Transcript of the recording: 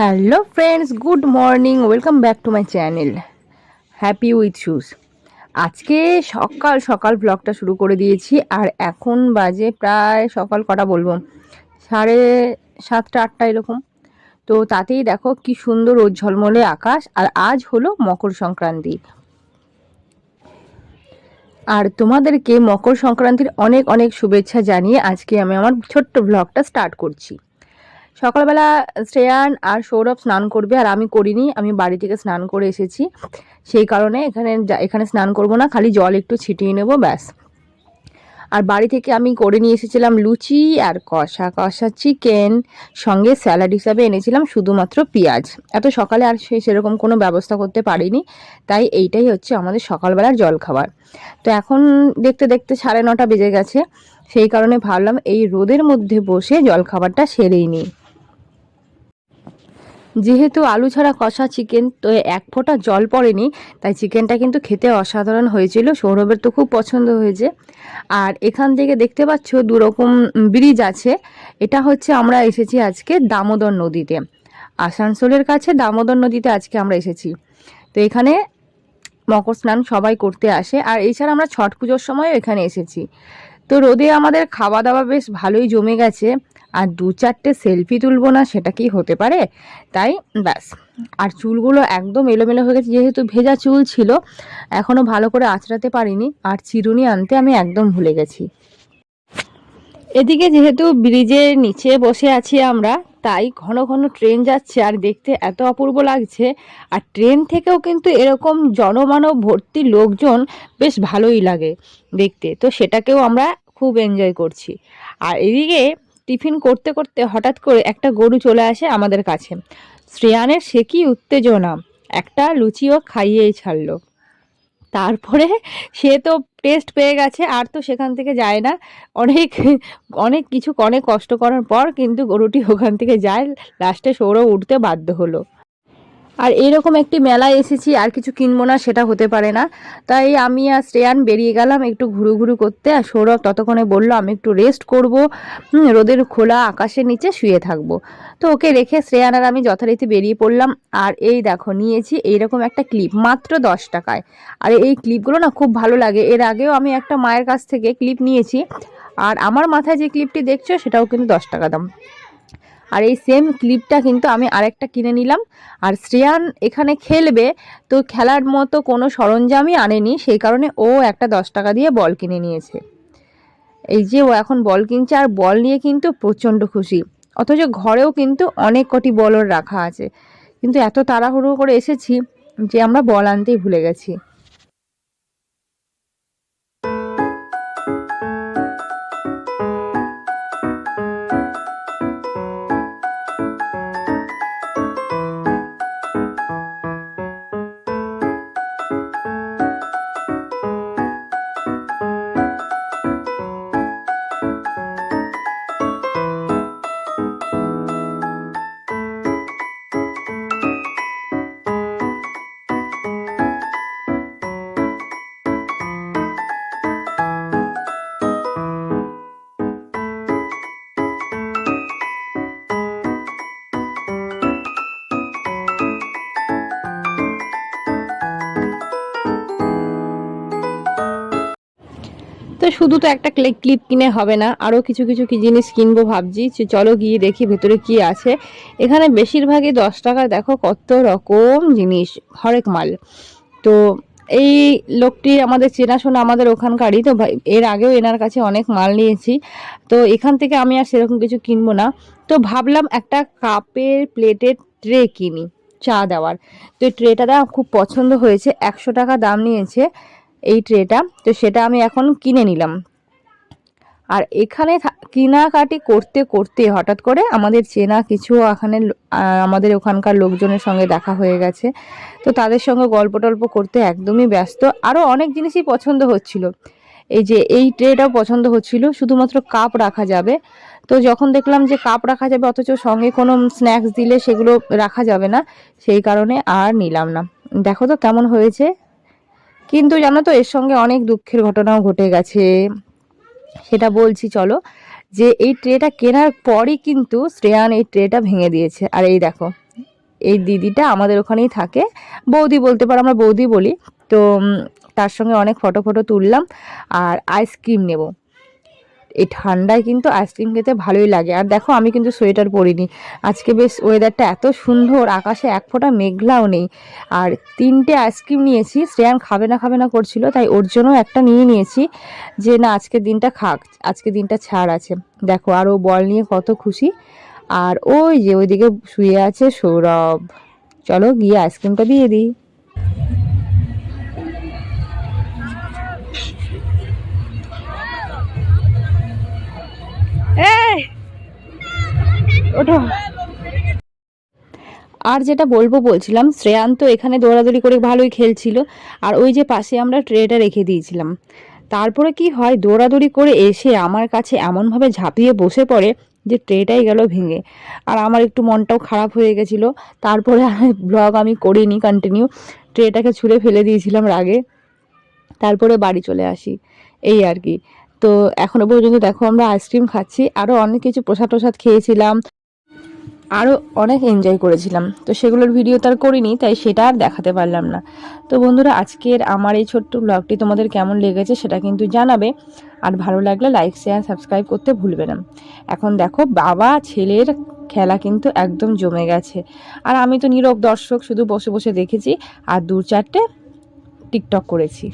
Hello friends, good morning, welcome back to my channel happy with shoes. আজকে সকাল সকাল ব্লগটা শুরু করে দিয়েছি। আর এখন বাজে প্রায় সকাল কটা বলবো, 7:30-8টা এরকম। তো তাতেই দেখো কি সুন্দর রোদ ঝলমলে আকাশ। আর আজ হলো মকর সংক্রান্তি। আর তোমাদেরকে মকর সংক্রান্তির অনেক অনেক শুভেচ্ছা জানিয়ে আজকে আমি আমার ছোট্ট ব্লগটা স্টার্ট করছি। সকালবেলা শ্রেয়ান আর সৌরভ স্নান করবে, আর আমি করিনি। আমি বাড়ি থেকে স্নান করে এসেছি, সেই কারণে এখানে স্নান করব না, খালি জল একটু ছিটিয়ে নেব ব্যাস। আর বাড়ি থেকে আমি করে নিয়ে এসেছিলাম লুচি আর কষা কষা চিকেন, সঙ্গে স্যালাড হিসাবে এনেছিলাম শুধুমাত্র পেঁয়াজ। এত সকালে আর সেরকম কোনো ব্যবস্থা করতে পারিনি, তাই এইটাই হচ্ছে আমাদের সকালবেলার জলখাবার। তো এখন দেখতে দেখতে 9:30 বেজে গেছে, সেই কারণে ভাবলাম এই রোদের মধ্যে বসে জলখাবারটা সেরেই নিই। যেহেতু আলু ছাড়া কষা চিকেন, তো এক ফোঁটা জল পড়েনি, তাই চিকেনটা কিন্তু খেতে অসাধারণ হয়েছিল। সৌরভের তো খুব পছন্দ হয়েছে। আর এখান থেকে দেখতে পাচ্ছ দুরকম ব্রিজ আছে। এটা হচ্ছে আমরা এসেছি আজকে দামোদর নদীতে, আসানসোলের কাছে দামোদর নদীতে আজকে আমরা এসেছি। তো এখানে মকর স্নান সবাই করতে আসে, আর এছাড়া আমরা ছট পুজোর সময়ও এখানে এসেছি। তো রোদে আমাদের খাওয়া দাওয়া বেশ ভালোই জমে গেছে, আর 2-4টে সেলফি তুলবো না সেটা কি হতে পারে, তাই ব্যাস। আর চুলগুলো একদম এলোমেলো হয়ে গেছে, যেহেতু ভেজা চুল ছিল, এখনও ভালো করে আঁচড়াতে পারিনি। আর চিরুনি আনতে আমি একদম ভুলে গেছি। এদিকে যেহেতু ব্রিজের নিচে বসে আছি আমরা, তাই ঘন ঘন ট্রেন যাচ্ছে আর দেখতে এত অপূর্ব লাগছে। আর ট্রেন থেকেও কিন্তু এরকম জনমানব ভর্তি লোকজন বেশ ভালোই লাগে দেখতে, তো সেটাকেও আমরা খুব এনজয় করছি। আর এদিকে টিফিন করতে করতে হঠাৎ করে একটা গরু চলে আসে আমাদের কাছে। শ্রেয়ানের সে কি উত্তেজনা, একটা লুচিও খাইয়েই ছাড়লো। তারপরে সে তো টেস্ট পেয়ে গেছে, আর তো সেখান থেকে যায় না। অনেক অনেক কষ্ট করার পর কিন্তু গরুটি ওখান থেকে যায়। লাস্টে সৌরভ উঠতে বাধ্য হলো। আর এরকম একটি মেলায় এসেছি, আর কিছু কিনবো না সেটা হতে পারে না। তাই আমি আর শ্রেয়ান বেরিয়ে গেলাম একটু ঘুরু করতে। আর সৌরভ ততক্ষণে বলল আমি একটু রেস্ট করব, রোদের খোলা আকাশের নিচে শুয়ে থাকবো। তো ওকে রেখে শ্রেয়ান আর আমি যথারীতি বেরিয়ে পড়লাম। আর এই দেখো নিয়েছি এইরকম একটা ক্লিপ, মাত্র 10 টাকায়। আর এই ক্লিপগুলো না খুব ভালো লাগে। এর আগেও আমি একটা মায়ের কাছ থেকে ক্লিপ নিয়েছি, আর আমার মাথায় যে ক্লিপটি দেখছো সেটাও কিন্তু 10 টাকা দাম। আর এই সেম ক্লিপটা কিন্তু আমি আরেকটা কিনে নিলাম। আর শ্রেয়ান এখানে খেলবে, তো খেলার মতো কোনো সরঞ্জামই আনেনি, সেই কারণে ও একটা 10 টাকা দিয়ে বল কিনে নিয়েছে। এই যে ও এখন বল কিনছে, আর বল নিয়ে কিন্তু প্রচণ্ড খুশি। অথচ ঘরেও কিন্তু অনেক কটি বল ওর রাখা আছে, কিন্তু এত তাড়াহুড়ো করে এসেছি যে আমরা বল আনতেই ভুলে গেছি। তো শুধু তো একটা ক্লিপ কিনে হবে না, আরও কিছু কিছু কি জিনিস কিনবো ভাবছি। চলো গিয়ে দেখি ভেতরে কি আছে। এখানে বেশিরভাগই 10 টাকা, দেখো কত রকম জিনিস, হরেক মাল। তো এই লোকটি আমাদের চেনাশোনা, আমাদের ওখানকারই। তো এর আগেও এনার কাছে অনেক মাল নিয়েছি, তো এখান থেকে আমি আর সেরকম কিছু কিনবো না। তো ভাবলাম একটা কাপের প্লেটের ট্রে কিনি চা দেওয়ার। তো এই ট্রেটা খুব পছন্দ হয়েছে, 100 টাকা দাম নিয়েছে এই ট্রেটা। তো সেটা আমি এখন কিনে নিলাম। আর এখানে কেনাকাটি করতে করতে হঠাৎ করে আমাদের চেনা কিছু এখানে আমাদের ওখানকার লোকজনের সঙ্গে দেখা হয়ে গেছে। তো তাদের সঙ্গে গল্প টল্প করতে একদমই ব্যস্ত। আরও অনেক জিনিসই পছন্দ হচ্ছিল। এই যে এই ট্রেটাও পছন্দ হচ্ছিল, শুধুমাত্র কাপ রাখা যাবে। তো যখন দেখলাম যে কাপ রাখা যাবে অথচ সঙ্গে কোনো স্ন্যাক্স দিলে সেগুলো রাখা যাবে না, সেই কারণে আর নিলাম না। দেখো তো কেমন হয়েছে। কিন্তু জানো তো এর সঙ্গে অনেক দুঃখের ঘটনাও ঘটে গেছে, সেটা বলছি চলো। যে এই ট্রেটা কেনার পরই কিন্তু শ্রেয়ান এই ট্রেটা ভেঙে দিয়েছে। আর এই দেখো এই দিদিটা আমাদের ওখানেই থাকে, বৌদি বলতে পারো, আমরা বৌদি বলি। তো তার সঙ্গে অনেক ফটো ফটো তুললাম আর আইসক্রিম নেব। এই ঠান্ডায় কিন্তু আইসক্রিম খেতে ভালোই লাগে। আর দেখো আমি কিন্তু সোয়েটার পরিনি, আজকে বেশ ওয়েদারটা এত সুন্দর, আকাশে এক ফোঁটা মেঘলাও নেই। আর 3টে আইসক্রিম নিয়েছি, শ্রেয়ান খাবে না করছিল, তাই ওর জন্য একটা নিয়ে নিয়েছি যে না আজকের দিনটা খাক, আজকে দিনটা ছাড় আছে। দেখো আর ও বল নিয়ে কত খুশি। আর ওই যে ওইদিকে শুয়ে আছে সৌরভ, চলো গিয়ে আইসক্রিমটা দিয়ে দিই। ওঠো। আর যেটা বলছিলাম, শ্রেয়ান তো এখানে দৌড়াদৌড়ি করে ভালোই খেলছিল, আর ওই যে পাশে আমরা ট্রেটা রেখে দিয়েছিলাম। তারপরে কি হয়, দৌড়াদৌড়ি করে এসে আমার কাছে এমনভাবে ঝাঁপিয়ে বসে পড়ে যে ট্রেটাই গেল ভেঙে। আর আমার একটু মনটাও খারাপ হয়ে গেছিলো। তারপরে ব্লগ আমি করিনি কন্টিনিউ, ট্রেটাকে ছুঁড়ে ফেলে দিয়েছিলাম রাগে। তারপরে বাড়ি চলে আসি, এই আর কি। তো এখনো পর্যন্ত দেখো আমরা আইসক্রিম খাচ্ছি, আরও অনেক কিছু প্রসাদ টসাদ খেয়েছিলাম, আরও অনেক এনজয় করেছিলাম। তো সেগুলোর ভিডিও তার করিনি, তাই সেটা আর দেখাতে পারলাম না। তো বন্ধুরা, আজকের আমার এই ছোট্ট ব্লগটি তোমাদের কেমন লেগেছে সেটা কিন্তু জানাবে। আর ভালো লাগলে লাইক শেয়ার সাবস্ক্রাইব করতে ভুলবে না। এখন দেখো বাবা ছেলের খেলা কিন্তু একদম জমে গেছে, আর আমি তো নীরব দর্শক, শুধু বসে বসে দেখেছি আর 2-4টে টিকটক করেছি।